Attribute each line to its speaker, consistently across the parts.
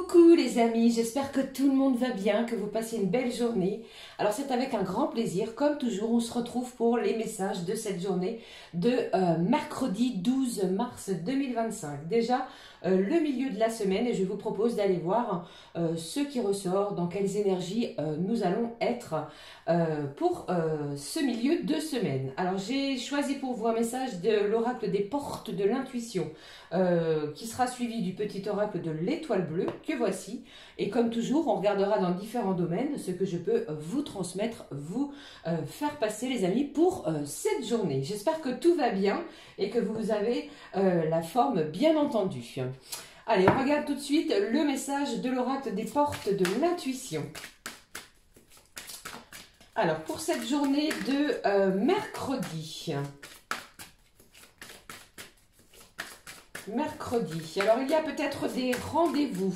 Speaker 1: Coucou les amis, j'espère que tout le monde va bien, que vous passez une belle journée. Alors c'est avec un grand plaisir, comme toujours, on se retrouve pour les messages de cette journée de mercredi 12 mars 2025. Déjà le milieu de la semaine et je vous propose d'aller voir ce qui ressort, dans quelles énergies nous allons être pour ce milieu de semaine. Alors j'ai choisi pour vous un message de l'oracle des portes de l'intuition qui sera suivi du petit oracle de l'étoile bleue que voici. Et comme toujours, on regardera dans différents domaines ce que je peux vous transmettre, vous faire passer les amis pour cette journée. J'espère que tout va bien et que vous avez la forme bien entendue. Allez, on regarde tout de suite le message de l'oracle des portes de l'intuition. Alors, pour cette journée de mercredi. Alors il y a peut-être des rendez-vous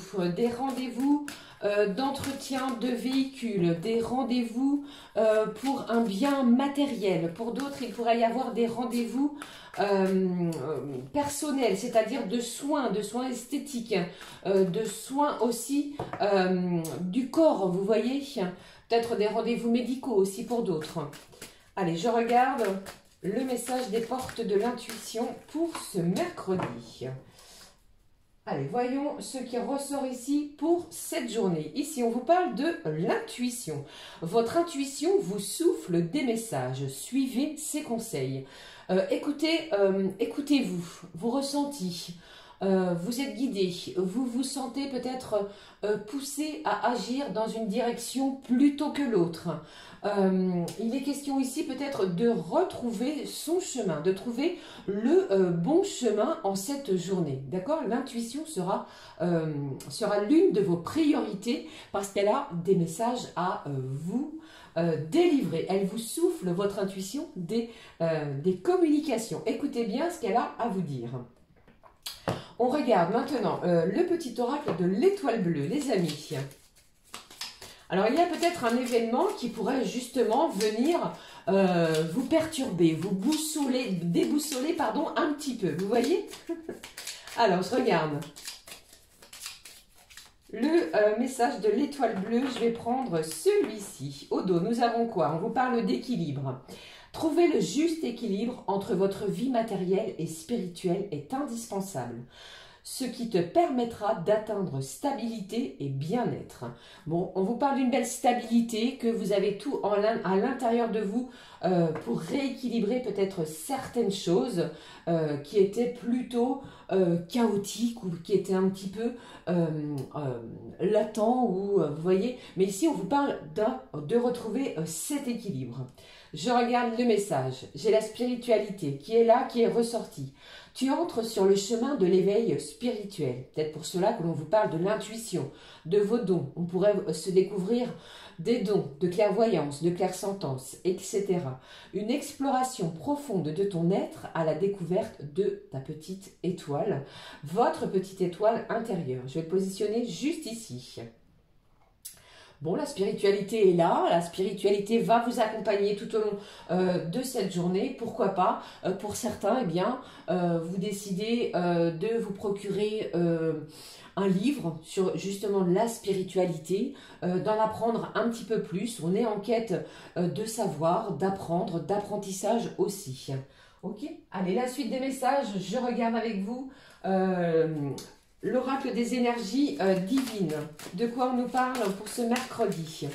Speaker 1: d'entretien de véhicules, des rendez-vous pour un bien matériel. Pour d'autres, il pourrait y avoir des rendez-vous personnels, c'est-à-dire de soins esthétiques, de soins aussi du corps, vous voyez, peut-être des rendez-vous médicaux aussi pour d'autres. Allez, je regarde le message des portes de l'intuition pour ce mercredi. Allez, voyons ce qui ressort ici pour cette journée. Ici, on vous parle de l'intuition. Votre intuition vous souffle des messages. Suivez ses conseils. Écoutez-vous, vos ressentis. Vous êtes guidé, vous vous sentez peut-être poussé à agir dans une direction plutôt que l'autre. Il est question ici peut-être de retrouver son chemin, de trouver le bon chemin en cette journée. D'accord? L'intuition sera l'une de vos priorités parce qu'elle a des messages à vous délivrer. Elle vous souffle, votre intuition, des communications. Écoutez bien ce qu'elle a à vous dire. On regarde maintenant le petit oracle de l'étoile bleue, les amis. Alors, il y a peut-être un événement qui pourrait justement venir vous perturber, vous déboussoler, pardon, un petit peu. Vous voyez? Alors, je regarde. Le message de l'étoile bleue, je vais prendre celui-ci. Au dos, nous avons quoi? On vous parle d'équilibre. Trouver le juste équilibre entre votre vie matérielle et spirituelle est indispensable, ce qui te permettra d'atteindre stabilité et bien-être. Bon, on vous parle d'une belle stabilité, que vous avez tout à l'intérieur de vous pour rééquilibrer peut-être certaines choses qui étaient plutôt chaotiques ou qui étaient un petit peu latents, ou vous voyez. Mais ici, on vous parle de retrouver cet équilibre. Je regarde le message. J'ai la spiritualité qui est là, qui est ressortie. Tu entres sur le chemin de l'éveil spirituel. Peut-être pour cela que l'on vous parle de l'intuition, de vos dons. On pourrait se découvrir des dons de clairvoyance, de clairsentence, etc. Une exploration profonde de ton être à la découverte de ta petite étoile, votre petite étoile intérieure. Je vais le positionner juste ici. Bon, la spiritualité est là, la spiritualité va vous accompagner tout au long de cette journée. Pourquoi pas, pour certains, eh bien, vous décidez de vous procurer un livre sur justement la spiritualité, d'en apprendre un petit peu plus. On est en quête de savoir, d'apprendre, d'apprentissage aussi. Ok? Allez, la suite des messages, je regarde avec vous l'oracle des énergies divines. De quoi on nous parle pour ce mercredi?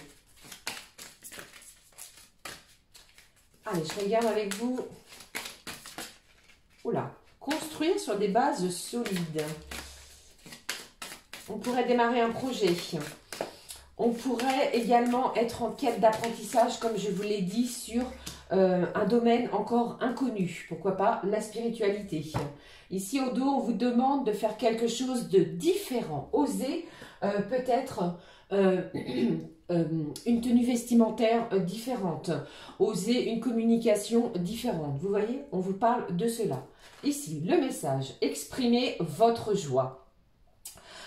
Speaker 1: Allez, je regarde avec vous. Oula, construire sur des bases solides. On pourrait démarrer un projet. On pourrait également être en quête d'apprentissage, comme je vous l'ai dit, sur un domaine encore inconnu. Pourquoi pas la spiritualité. Ici au dos, on vous demande de faire quelque chose de différent. Osez peut-être une tenue vestimentaire différente. Osez une communication différente. Vous voyez, on vous parle de cela. Ici, le message, exprimez votre joie.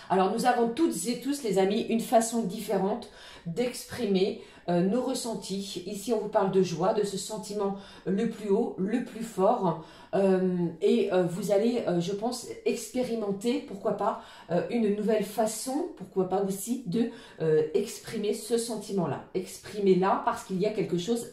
Speaker 1: Alors nous avons toutes et tous, les amis, une façon différente d'exprimer nos ressentis. Ici, on vous parle de joie, de ce sentiment le plus haut, le plus fort. Vous allez, je pense, expérimenter, pourquoi pas, une nouvelle façon, pourquoi pas aussi, de exprimer ce sentiment-là. Exprimez-la parce qu'il y a quelque chose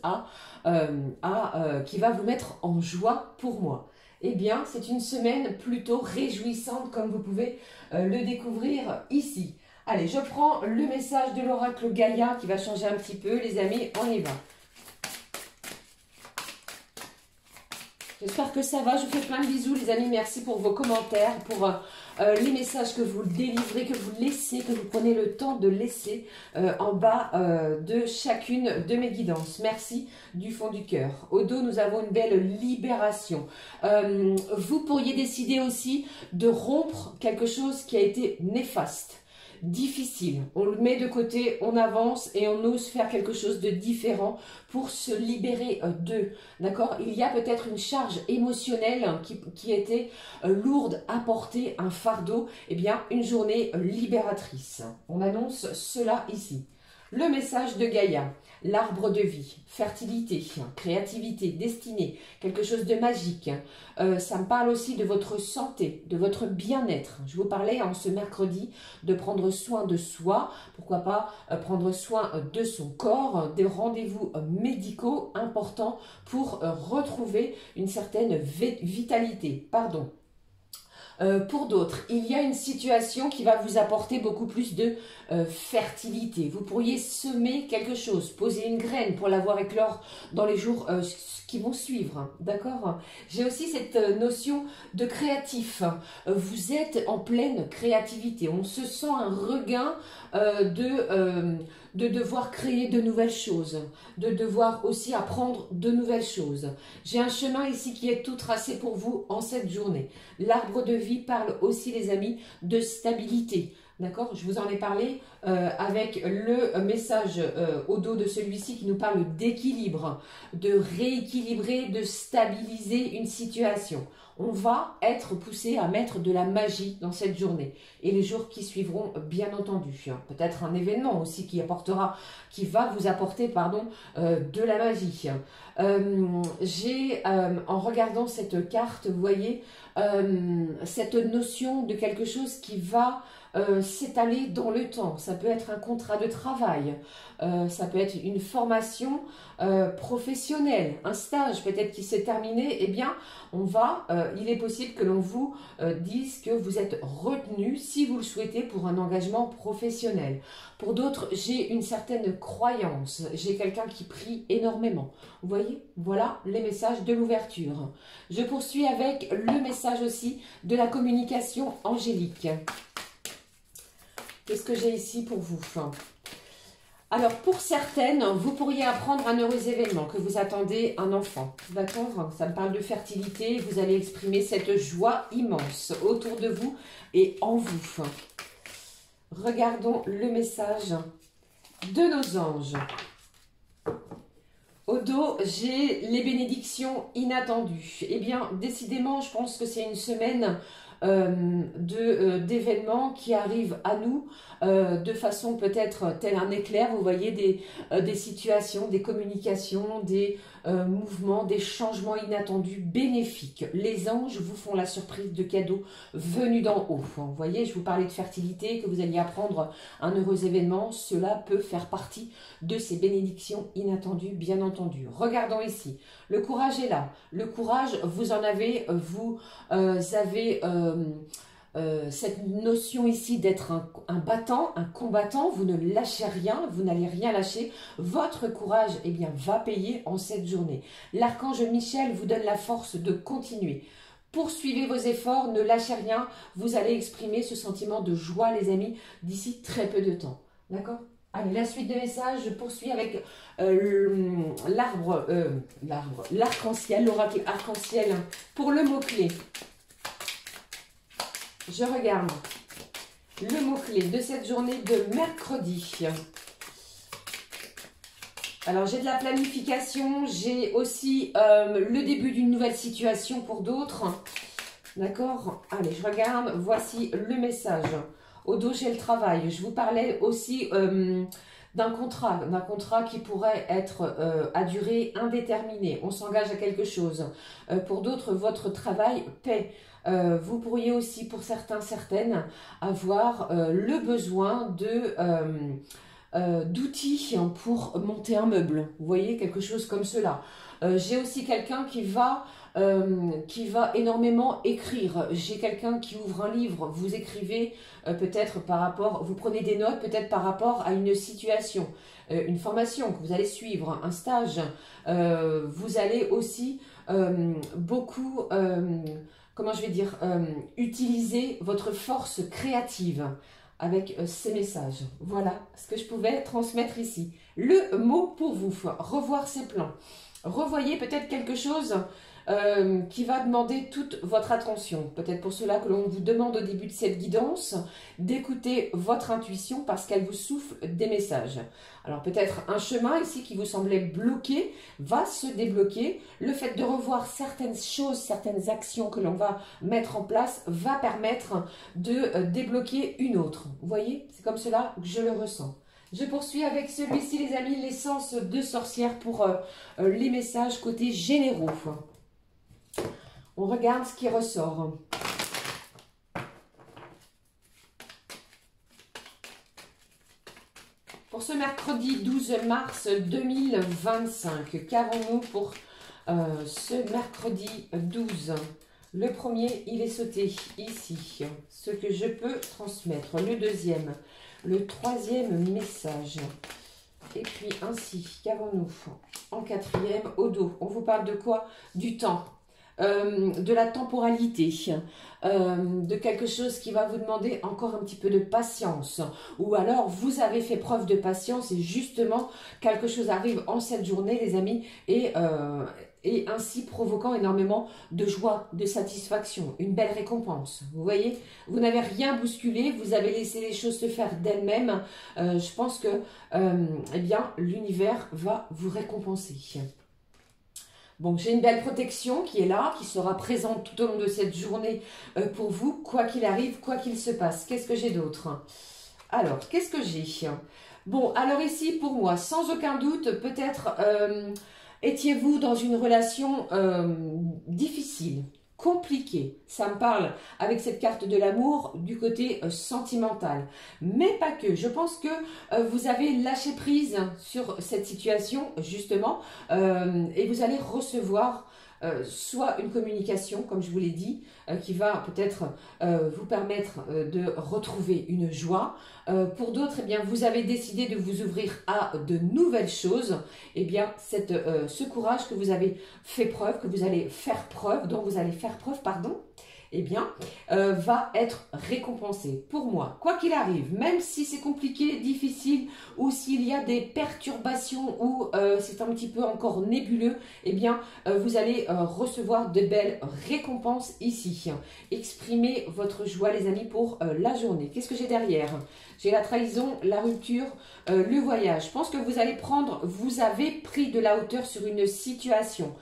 Speaker 1: qui va vous mettre en joie pour moi. Eh bien, c'est une semaine plutôt réjouissante, comme vous pouvez le découvrir ici. Allez, je prends le message de l'oracle Gaïa qui va changer un petit peu. Les amis, on y va. J'espère que ça va. Je vous fais plein de bisous, les amis. Merci pour vos commentaires, pour les messages que vous délivrez, que vous laissez, que vous prenez le temps de laisser en bas de chacune de mes guidances. Merci du fond du cœur. Au dos, nous avons une belle libération. Vous pourriez décider aussi de rompre quelque chose qui a été néfaste, difficile. On le met de côté, on avance et on ose faire quelque chose de différent pour se libérer d'eux. D'accord? Il y a peut-être une charge émotionnelle qui était lourde à porter, un fardeau. Eh bien, une journée libératrice. On annonce cela ici. Le message de Gaïa, l'arbre de vie, fertilité, créativité, destinée, quelque chose de magique. Ça me parle aussi de votre santé, de votre bien-être. Je vous parlais en ce mercredi de prendre soin de soi, pourquoi pas prendre soin de son corps, des rendez-vous médicaux importants pour retrouver une certaine vitalité. Pour d'autres, il y a une situation qui va vous apporter beaucoup plus de fertilité. Vous pourriez semer quelque chose, poser une graine pour la voir éclore dans les jours qui vont suivre. D'accord? J'ai aussi cette notion de créatif. Vous êtes en pleine créativité. On se sent un regain de devoir créer de nouvelles choses, de devoir aussi apprendre de nouvelles choses. J'ai un chemin ici qui est tout tracé pour vous en cette journée. L'arbre de vie parle aussi, les amis, de stabilité. D'accord? Je vous en ai parlé avec le message au dos de celui-ci qui nous parle d'équilibre, de rééquilibrer, de stabiliser une situation. On va être poussé à mettre de la magie dans cette journée. Et les jours qui suivront, bien entendu. Peut-être un événement aussi qui va vous apporter, de la magie. En regardant cette carte, vous voyez, cette notion de quelque chose qui va s'étaler dans le temps. Ça peut être un contrat de travail, ça peut être une formation professionnelle, un stage peut-être qui s'est terminé. Eh bien, il est possible que l'on vous dise que vous êtes retenu, si vous le souhaitez, pour un engagement professionnel. Pour d'autres, j'ai une certaine croyance, j'ai quelqu'un qui prie énormément. Vous voyez, voilà les messages de l'ouverture. Je poursuis avec le message aussi de la communication angélique. Qu'est-ce que j'ai ici pour vous? Alors, pour certaines, vous pourriez apprendre un heureux événement, que vous attendez un enfant. D'accord? Ça me parle de fertilité. Vous allez exprimer cette joie immense autour de vous et en vous. Regardons le message de nos anges. Au dos, j'ai les bénédictions inattendues. Eh bien, décidément, je pense que c'est une semaine d'événements qui arrivent à nous de façon peut-être tel un éclair. Vous voyez des situations, des communications, des mouvements, des changements inattendus bénéfiques. Les anges vous font la surprise de cadeaux venus d'en haut. Vous voyez, je vous parlais de fertilité, que vous alliez apprendre un heureux événement. Cela peut faire partie de ces bénédictions inattendues, bien entendu. Regardons ici. Le courage est là. Le courage, vous en avez, vous avez cette notion ici d'être un battant, un combattant. Vous ne lâchez rien, vous n'allez rien lâcher. Votre courage, eh bien, va payer en cette journée. L'archange Michel vous donne la force de continuer. Poursuivez vos efforts, ne lâchez rien. Vous allez exprimer ce sentiment de joie, les amis, d'ici très peu de temps. D'accord ? Allez, la suite de messages, je poursuis avec l'arc-en-ciel, l'oracle arc-en-ciel pour le mot-clé. Je regarde le mot-clé de cette journée de mercredi. Alors, j'ai de la planification, j'ai aussi le début d'une nouvelle situation pour d'autres. D'accord? Allez, je regarde. Voici le message Au dos, j'ai le travail. Je vous parlais aussi d'un contrat qui pourrait être à durée indéterminée. On s'engage à quelque chose. Pour d'autres, votre travail paie. Vous pourriez aussi, pour certains, certaines, avoir le besoin d'outils pour monter un meuble. Vous voyez, quelque chose comme cela. J'ai aussi quelqu'un qui va énormément écrire. J'ai quelqu'un qui ouvre un livre. Vous écrivez peut-être par rapport, vous prenez des notes peut-être par rapport à une situation, une formation que vous allez suivre, un stage. Vous allez aussi beaucoup, comment je vais dire, utiliser votre force créative avec ces messages. Voilà ce que je pouvais transmettre ici. Le mot pour vous, revoir ses plans. Revoyez peut-être quelque chose qui va demander toute votre attention. Peut-être pour cela que l'on vous demande au début de cette guidance d'écouter votre intuition parce qu'elle vous souffle des messages. Alors peut-être un chemin ici qui vous semblait bloqué va se débloquer. Le fait de revoir certaines choses, certaines actions que l'on va mettre en place va permettre de débloquer une autre. Vous voyez, c'est comme cela que je le ressens. Je poursuis avec celui-ci, les amis, l'essence de sorcière pour les messages côté généraux. On regarde ce qui ressort. Pour ce mercredi 12 mars 2025, qu'avons-nous pour ce mercredi 12 ? Le premier, il est sauté ici, ce que je peux transmettre. Le deuxième, le troisième message. Et puis ainsi, qu'avons-nous en quatrième, au dos? On vous parle de quoi? Du temps, de la temporalité, de quelque chose qui va vous demander encore un petit peu de patience. Ou alors, vous avez fait preuve de patience et justement, quelque chose arrive en cette journée, les amis, et ainsi provoquant énormément de joie, de satisfaction, une belle récompense. Vous voyez, vous n'avez rien bousculé, vous avez laissé les choses se faire d'elles-mêmes. Je pense que eh bien, l'univers va vous récompenser. Bon, j'ai une belle protection qui est là, qui sera présente tout au long de cette journée pour vous, quoi qu'il arrive, quoi qu'il se passe. Qu'est-ce que j'ai d'autre? Alors, qu'est-ce que j'ai? Bon, alors ici, pour moi, sans aucun doute, peut-être étiez-vous dans une relation difficile, compliquée. Ça me parle avec cette carte de l'amour du côté sentimental. Mais pas que. Je pense que vous avez lâché prise sur cette situation, justement, et vous allez recevoir soit une communication, comme je vous l'ai dit, qui va peut-être vous permettre de retrouver une joie. Pour d'autres, eh bien, vous avez décidé de vous ouvrir à de nouvelles choses. Eh bien, ce courage que vous avez fait preuve, que vous allez faire preuve, dont vous allez faire preuve, pardon, eh bien, va être récompensé. Pour moi, quoi qu'il arrive, même si c'est compliqué, difficile, ou s'il y a des perturbations, ou c'est un petit peu encore nébuleux, eh bien, vous allez recevoir de belles récompenses ici. Exprimez votre joie, les amis, pour la journée. Qu'est-ce que j'ai derrière? J'ai la trahison, la rupture, le voyage. Je pense que vous avez pris de la hauteur sur une situation,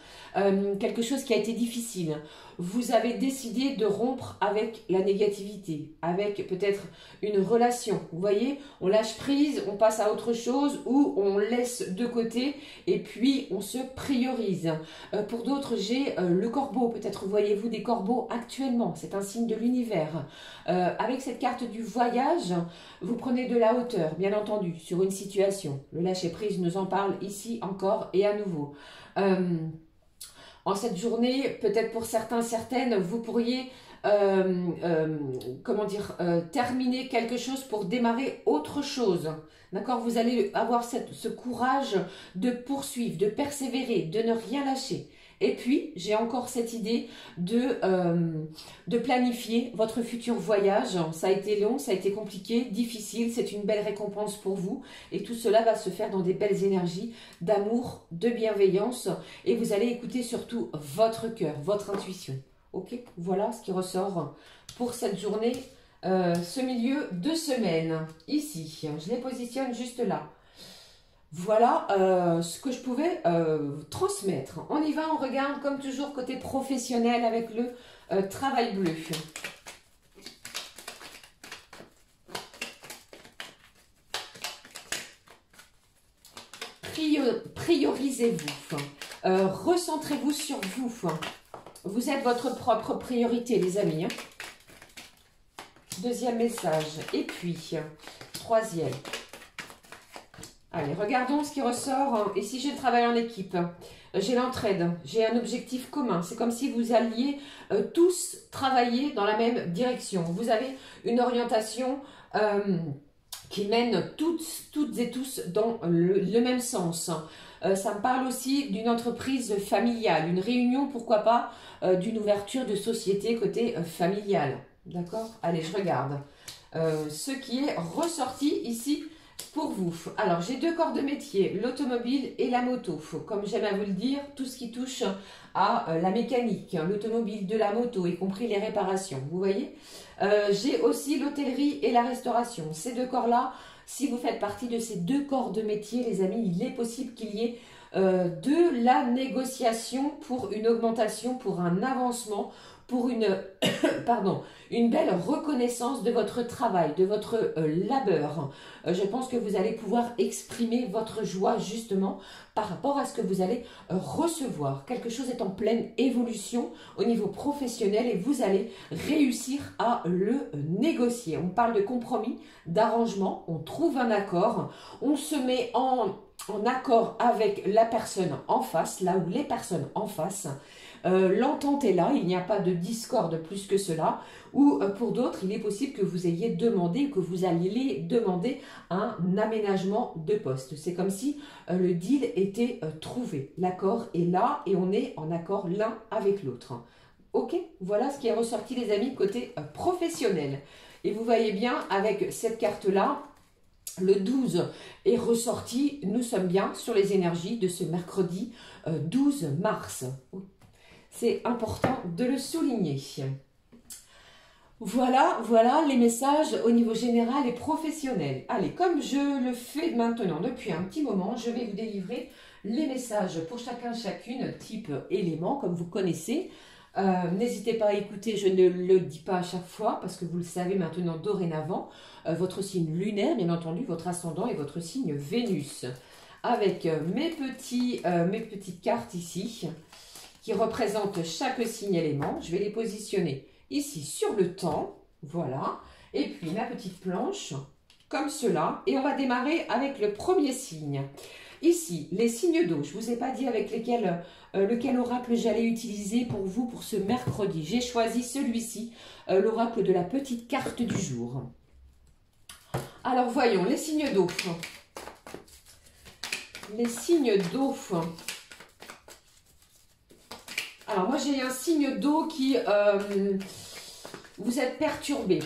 Speaker 1: quelque chose qui a été difficile. Vous avez décidé de rompre avec la négativité, avec peut-être une relation. Vous voyez, on lâche prise, on passe à autre chose ou on laisse de côté et puis on se priorise. Pour d'autres, j'ai le corbeau. Peut-être voyez-vous des corbeaux actuellement. C'est un signe de l'univers. Avec cette carte du voyage, vous prenez de la hauteur, bien entendu, sur une situation. Le lâcher prise nous en parle ici encore et à nouveau. En cette journée, peut-être pour certains, certaines, vous pourriez terminer quelque chose pour démarrer autre chose. D'accord? Vous allez avoir ce courage de poursuivre, de persévérer, de ne rien lâcher. Et puis, j'ai encore cette idée de planifier votre futur voyage. Ça a été long, ça a été compliqué, difficile. C'est une belle récompense pour vous. Et tout cela va se faire dans des belles énergies d'amour, de bienveillance. Et vous allez écouter surtout votre cœur, votre intuition. Ok? Voilà ce qui ressort pour cette journée, ce milieu de semaine. Ici, je les positionne juste là. Voilà ce que je pouvais transmettre. On y va, on regarde comme toujours côté professionnel avec le travail bleu. Priorisez-vous. Recentrez-vous sur vous. Vous êtes votre propre priorité, les amis. Deuxième message. Et puis, troisième. Allez, regardons ce qui ressort. Ici, j'ai le travail en équipe. J'ai l'entraide. J'ai un objectif commun. C'est comme si vous alliez tous travailler dans la même direction. Vous avez une orientation qui mène toutes et tous dans le même sens. Ça me parle aussi d'une entreprise familiale, une réunion, pourquoi pas, d'une ouverture de société côté familial. D'accord? Allez, je regarde. Ce qui est ressorti ici pour vous. Alors, j'ai deux corps de métier, l'automobile et la moto. Comme j'aime à vous le dire, tout ce qui touche à la mécanique, l'automobile, de la moto, y compris les réparations. Vous voyez? J'ai aussi l'hôtellerie et la restauration. Ces deux corps-là, si vous faites partie de ces deux corps de métier, les amis, il est possible qu'il y ait de la négociation pour une augmentation, pour un avancement, pour une, pardon, une belle reconnaissance de votre travail, de votre labeur. Je pense que vous allez pouvoir exprimer votre joie justement par rapport à ce que vous allez recevoir. Quelque chose est en pleine évolution au niveau professionnel et vous allez réussir à le négocier. On parle de compromis, d'arrangement, on trouve un accord, on se met en accord avec la personne en face, là où les personnes en face. L'entente est là, il n'y a pas de discorde plus que cela, ou pour d'autres, il est possible que vous ayez demandé, que vous alliez demander un aménagement de poste. C'est comme si le deal était trouvé. L'accord est là et on est en accord l'un avec l'autre. Ok, voilà ce qui est ressorti les amis côté professionnel. Et vous voyez bien avec cette carte-là, le 12 est ressorti, nous sommes bien sur les énergies de ce mercredi 12 mars. C'est important de le souligner. Voilà les messages au niveau général et professionnel. Allez, comme je le fais maintenant depuis un petit moment, je vais vous délivrer les messages pour chacune, type élément, comme vous connaissez. N'hésitez pas à écouter, je ne le dis pas à chaque fois, parce que vous le savez maintenant dorénavant, votre signe lunaire, bien entendu, votre ascendant et votre signe Vénus. Avec mes petites cartes ici, qui représentent chaque signe élément. Je vais les positionner ici sur le temps, voilà. Et puis ma petite planche, comme cela. Et on va démarrer avec le premier signe. Ici, les signes d'eau. Je ne vous ai pas dit avec lequel oracle j'allais utiliser pour vous pour ce mercredi. J'ai choisi celui-ci, l'oracle de la petite carte du jour. Alors voyons, les signes d'eau. Les signes d'eau. Alors moi j'ai un signe d'eau qui, vous êtes perturbé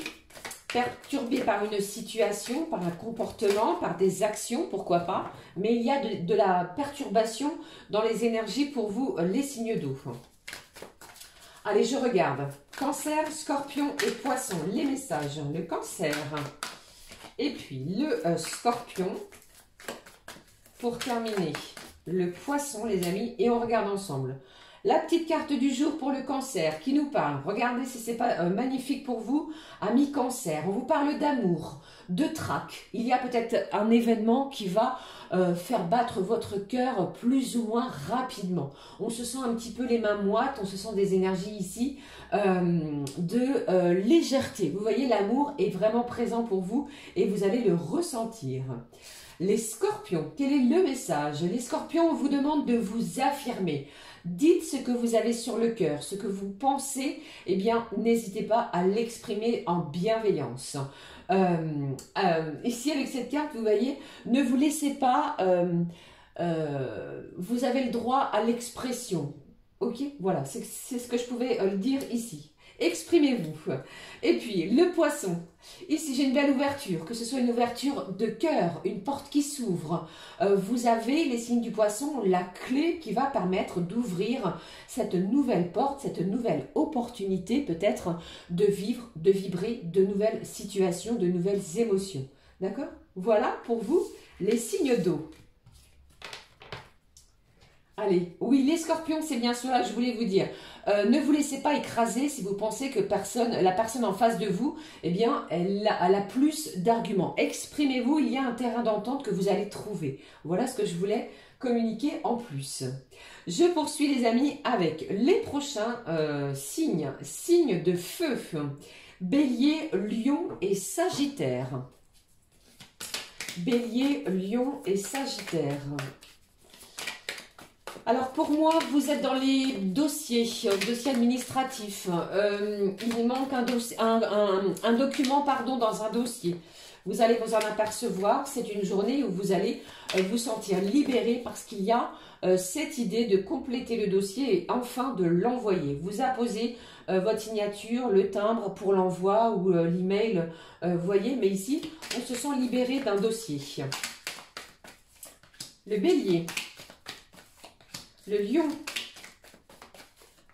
Speaker 1: par une situation, par un comportement, par des actions, pourquoi pas, mais il y a de la perturbation dans les énergies pour vous, les signes d'eau. Allez, je regarde. Cancer, Scorpion et Poisson, les messages. Le Cancer et puis le Scorpion pour terminer. Le Poisson, les amis, et on regarde ensemble. La petite carte du jour pour le Cancer qui nous parle, regardez si ce n'est pas magnifique pour vous, amis Cancer, on vous parle d'amour, de trac. Il y a peut-être un événement qui va faire battre votre cœur plus ou moins rapidement. On se sent un petit peu les mains moites, on se sent des énergies ici de légèreté. Vous voyez, l'amour est vraiment présent pour vous et vous allez le ressentir. Les Scorpions, quel est le message? Les Scorpions, on vous demande de vous affirmer. Dites ce que vous avez sur le cœur, ce que vous pensez, eh bien, n'hésitez pas à l'exprimer en bienveillance. Ici, avec cette carte, vous voyez, ne vous laissez pas, vous avez le droit à l'expression. Ok, voilà, c'est ce que je pouvais dire ici. Exprimez-vous. Et puis, le Poisson. Ici, j'ai une belle ouverture, que ce soit une ouverture de cœur, une porte qui s'ouvre. Vous avez, les signes du Poisson, la clé qui va permettre d'ouvrir cette nouvelle porte, cette nouvelle opportunité peut-être de vivre, de vibrer de nouvelles situations, de nouvelles émotions. D'accord? Voilà pour vous, les signes d'eau. Allez, oui, les scorpions, c'est bien cela que je voulais vous dire. Ne vous laissez pas écraser si vous pensez que la personne en face de vous, eh bien, elle a plus d'arguments. Exprimez-vous, il y a un terrain d'entente que vous allez trouver. Voilà ce que je voulais communiquer en plus. Je poursuis les amis avec les prochains signes. Signes de feu. Bélier, Lion et Sagittaire. Bélier, Lion et Sagittaire. Alors pour moi, vous êtes dans les dossiers administratifs. Il manque un document pardon, dans un dossier. Vous allez vous en apercevoir. C'est une journée où vous allez vous sentir libéré parce qu'il y a cette idée de compléter le dossier et enfin de l'envoyer. Vous apposez votre signature, le timbre pour l'envoi ou l'email, vous voyez. Mais ici, on se sent libéré d'un dossier. Le Bélier. Le Lion,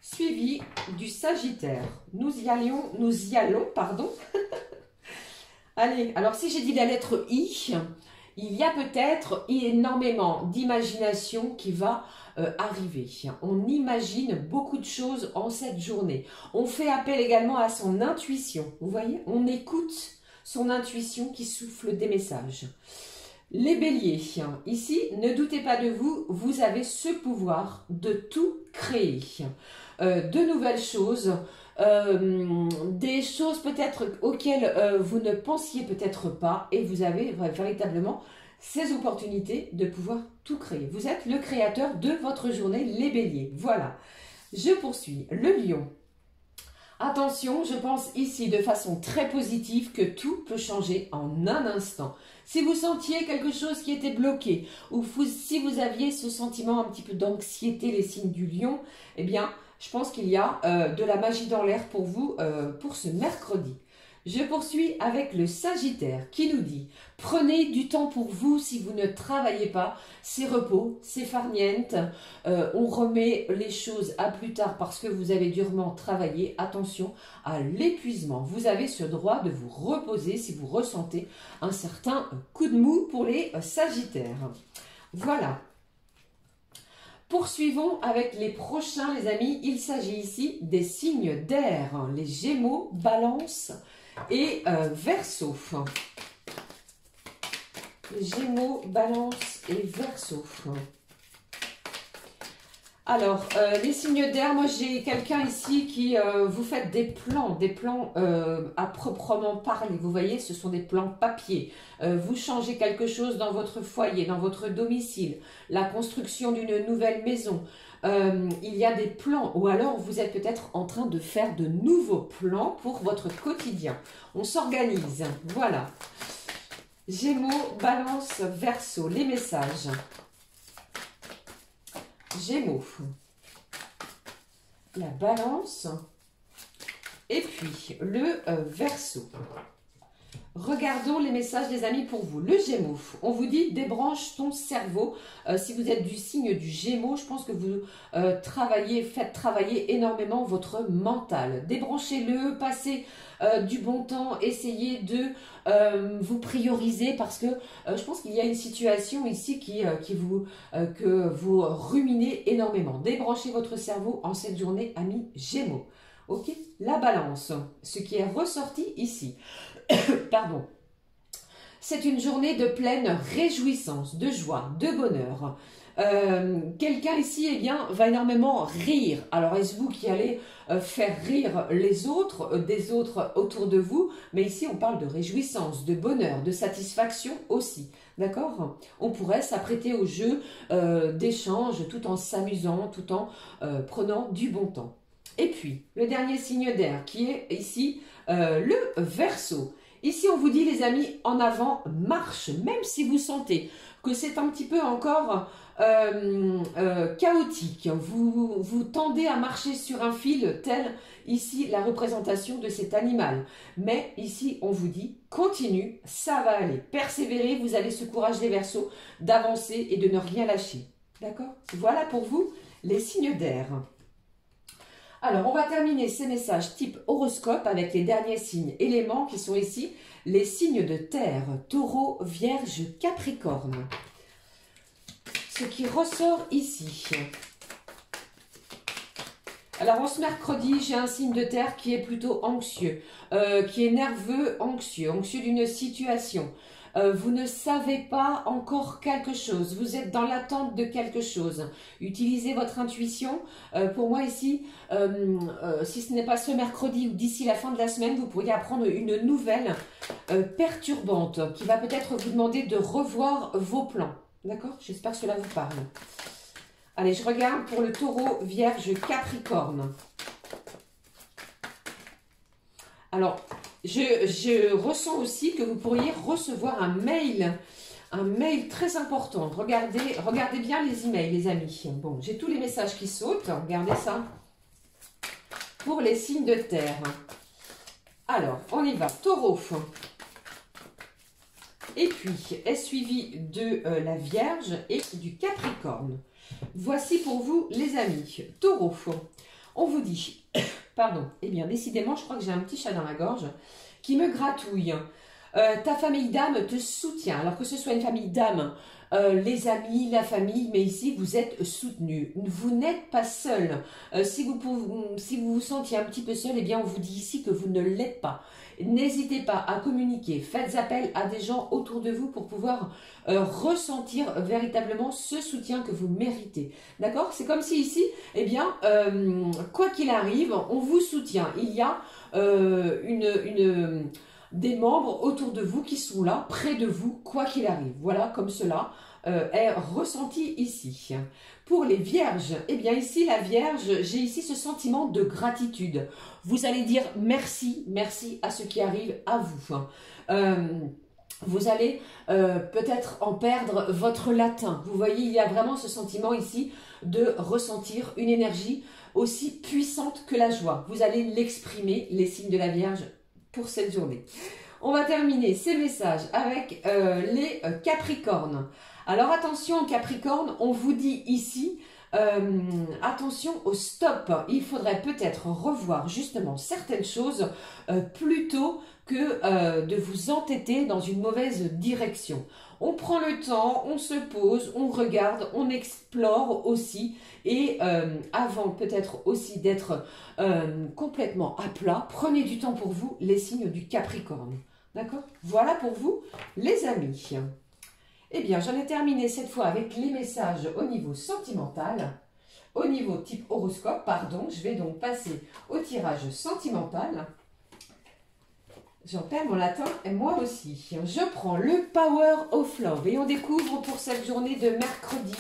Speaker 1: suivi du Sagittaire. Nous y allons, pardon. Allez, alors si j'ai dit la lettre I, il y a peut-être énormément d'imagination qui va arriver. On imagine beaucoup de choses en cette journée. On fait appel également à son intuition. Vous voyez, on écoute son intuition qui souffle des messages. Les béliers, ici, ne doutez pas de vous, vous avez ce pouvoir de tout créer. De nouvelles choses, des choses peut-être auxquelles vous ne pensiez peut-être pas et vous avez véritablement ces opportunités de pouvoir tout créer. Vous êtes le créateur de votre journée, les béliers. Voilà, je poursuis. Le lion. Attention, je pense ici de façon très positive que tout peut changer en un instant. Si vous sentiez quelque chose qui était bloqué ou si vous aviez ce sentiment un petit peu d'anxiété, les signes du lion, eh bien, je pense qu'il y a de la magie dans l'air pour vous pour ce mercredi. Je poursuis avec le Sagittaire qui nous dit « Prenez du temps pour vous si vous ne travaillez pas, c'est repos, c'est farniente, on remet les choses à plus tard parce que vous avez durement travaillé. Attention à l'épuisement, vous avez ce droit de vous reposer si vous ressentez un certain coup de mou pour les Sagittaires. » Voilà. Poursuivons avec les prochains les amis, il s'agit ici des signes d'air, les Gémeaux, Balance et Verseau. Gémeaux, Balance et Verseau. Alors, les signes d'air, moi j'ai quelqu'un ici qui vous faites des plans à proprement parler. Vous voyez, ce sont des plans papier. Vous changez quelque chose dans votre foyer, dans votre domicile, la construction d'une nouvelle maison. Il y a des plans ou alors vous êtes peut-être en train de faire de nouveaux plans pour votre quotidien. On s'organise, voilà. Gémeaux, Balance, Verseau, les messages. Gémeaux, la Balance et puis le Verseau. Regardons les messages des amis pour vous. Le Gémeaux, on vous dit débranche ton cerveau. Si vous êtes du signe du Gémeaux, je pense que vous faites travailler énormément votre mental. Débranchez-le, passez du bon temps, essayez de vous prioriser parce que je pense qu'il y a une situation ici que vous ruminez énormément. Débranchez votre cerveau en cette journée, amis Gémeaux. Ok, la Balance, ce qui est ressorti ici. Pardon. C'est une journée de pleine réjouissance, de joie, de bonheur. Quelqu'un ici eh bien, va énormément rire. Alors, est-ce vous qui allez faire rire les autres, des autres autour de vous? Mais ici, on parle de réjouissance, de bonheur, de satisfaction aussi. D'accord? On pourrait s'apprêter au jeu d'échange tout en s'amusant, tout en prenant du bon temps. Et puis, le dernier signe d'air qui est ici le Verseau. Ici, on vous dit, les amis, en avant, marche. Même si vous sentez que c'est un petit peu encore chaotique. Vous tendez à marcher sur un fil, tel ici la représentation de cet animal. Mais ici, on vous dit, continue, ça va aller. Persévérez, vous avez ce courage des Verseaux d'avancer et de ne rien lâcher. D'accord? Voilà pour vous les signes d'air. Alors, on va terminer ces messages type horoscope avec les derniers signes éléments qui sont ici les signes de terre, Taureau, Vierge, Capricorne. ce qui ressort ici. Alors, en ce mercredi, j'ai un signe de terre qui est plutôt anxieux, qui est nerveux, anxieux d'une situation. Vous ne savez pas encore quelque chose, vous êtes dans l'attente de quelque chose. Utilisez votre intuition. Pour moi ici, si ce n'est pas ce mercredi ou d'ici la fin de la semaine, vous pourriez apprendre une nouvelle perturbante qui va peut-être vous demander de revoir vos plans. D'accord? J'espère que cela vous parle. Allez, je regarde pour le taureau, vierge, capricorne. Alors, je ressens aussi que vous pourriez recevoir un mail très important. Regardez bien les emails, les amis. Bon, j'ai tous les messages qui sautent. Regardez ça. Pour les signes de terre. Alors, on y va. Taureau. Et puis, est suivi de la Vierge et du Capricorne. Voici pour vous, les amis. Taureau. On vous dit... Pardon. Eh bien, décidément, je crois que j'ai un petit chat dans la gorge qui me gratouille. Ta famille d'âme te soutient. Alors que ce soit une famille d'âme, les amis, la famille, mais ici, vous êtes soutenu. Vous n'êtes pas seul. Si vous vous sentiez un petit peu seul, eh bien, on vous dit ici que vous ne l'êtes pas. N'hésitez pas à communiquer. Faites appel à des gens autour de vous pour pouvoir ressentir véritablement ce soutien que vous méritez. D'accord? C'est comme si ici, eh bien, quoi qu'il arrive, on vous soutient. Il y a des membres autour de vous qui sont là, près de vous, quoi qu'il arrive. Voilà, comme cela est ressenti ici. Pour les vierges, eh bien ici, la vierge, j'ai ici ce sentiment de gratitude. Vous allez dire merci, merci à ce qui arrive à vous. Vous allez peut-être en perdre votre latin. Vous voyez, il y a vraiment ce sentiment ici de ressentir une énergie aussi puissante que la joie. Vous allez l'exprimer, les signes de la Vierge, pour cette journée. On va terminer ces messages avec les Capricornes. Alors attention Capricorne, on vous dit ici, attention au stop. Il faudrait peut-être revoir justement certaines choses plutôt que de vous entêter dans une mauvaise direction. On prend le temps, on se pose, on regarde, on explore aussi. Et avant peut-être aussi d'être complètement à plat, prenez du temps pour vous, les signes du Capricorne. D'accord? Voilà pour vous, les amis. Eh bien, j'en ai terminé cette fois avec les messages au niveau sentimental. Au niveau type horoscope, pardon, je vais donc passer au tirage sentimental. J'en perds mon latin et moi aussi. Je prends le Power of Love et on découvre pour cette journée de mercredi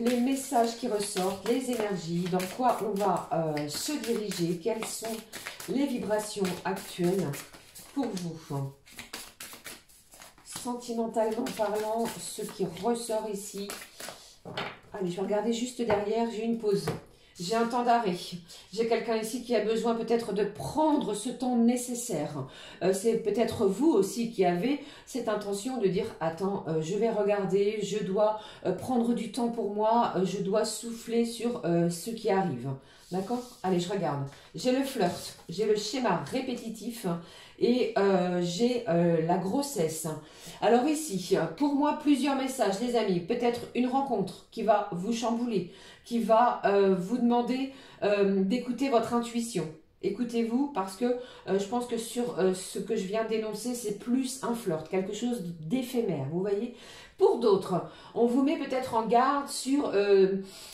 Speaker 1: les messages qui ressortent, les énergies, dans quoi on va se diriger, quelles sont les vibrations actuelles pour vous. Sentimentalement parlant, ce qui ressort ici. Allez, je vais regarder juste derrière, j'ai une pause. J'ai un temps d'arrêt. J'ai quelqu'un ici qui a besoin peut-être de prendre ce temps nécessaire. C'est peut-être vous aussi qui avez cette intention de dire « Attends, je vais regarder, je dois prendre du temps pour moi, je dois souffler sur ce qui arrive. » D'accord? Allez, je regarde. J'ai le flirt, j'ai le schéma répétitif et j'ai la grossesse. Alors ici, pour moi, plusieurs messages, les amis. Peut-être une rencontre qui va vous chambouler, qui va vous demander d'écouter votre intuition. Écoutez-vous parce que je pense que sur ce que je viens d'énoncer, c'est plus un flirt, quelque chose d'éphémère, vous voyez. Pour d'autres, on vous met peut-être en garde sur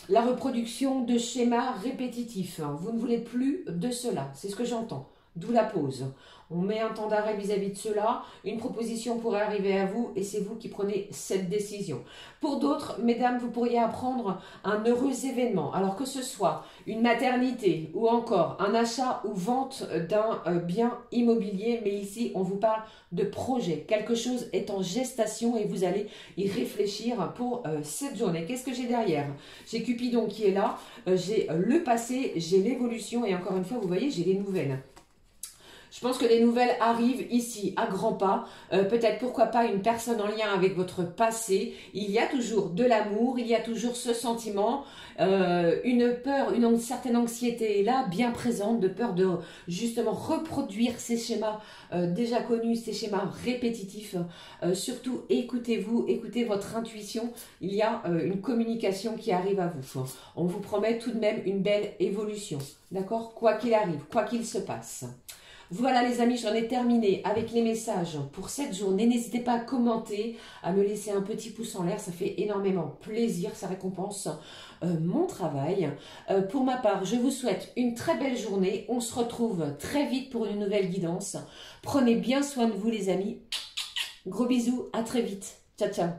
Speaker 1: la reproduction de schémas répétitifs. Vous ne voulez plus de cela, c'est ce que j'entends. D'où la pause. On met un temps d'arrêt vis-à-vis de cela. Une proposition pourrait arriver à vous et c'est vous qui prenez cette décision. Pour d'autres, mesdames, vous pourriez apprendre un heureux événement. Alors que ce soit une maternité ou encore un achat ou vente d'un bien immobilier. Mais ici, on vous parle de projet. Quelque chose est en gestation et vous allez y réfléchir pour cette journée. Qu'est-ce que j'ai derrière? J'ai Cupidon qui est là. J'ai le passé, j'ai l'évolution et encore une fois, vous voyez, j'ai les nouvelles. Je pense que les nouvelles arrivent ici à grands pas. Peut-être pourquoi pas une personne en lien avec votre passé. Il y a toujours de l'amour, il y a toujours ce sentiment, une peur, une certaine anxiété est là, bien présente, de peur de justement reproduire ces schémas déjà connus, ces schémas répétitifs. Surtout écoutez-vous, écoutez votre intuition. Il y a une communication qui arrive à vous. On vous promet tout de même une belle évolution. D'accord? Quoi qu'il arrive, quoi qu'il se passe. Voilà les amis, j'en ai terminé avec les messages pour cette journée. N'hésitez pas à commenter, à me laisser un petit pouce en l'air, ça fait énormément plaisir, ça récompense mon travail. Pour ma part, je vous souhaite une très belle journée. On se retrouve très vite pour une nouvelle guidance. Prenez bien soin de vous les amis. Gros bisous, à très vite. Ciao, ciao.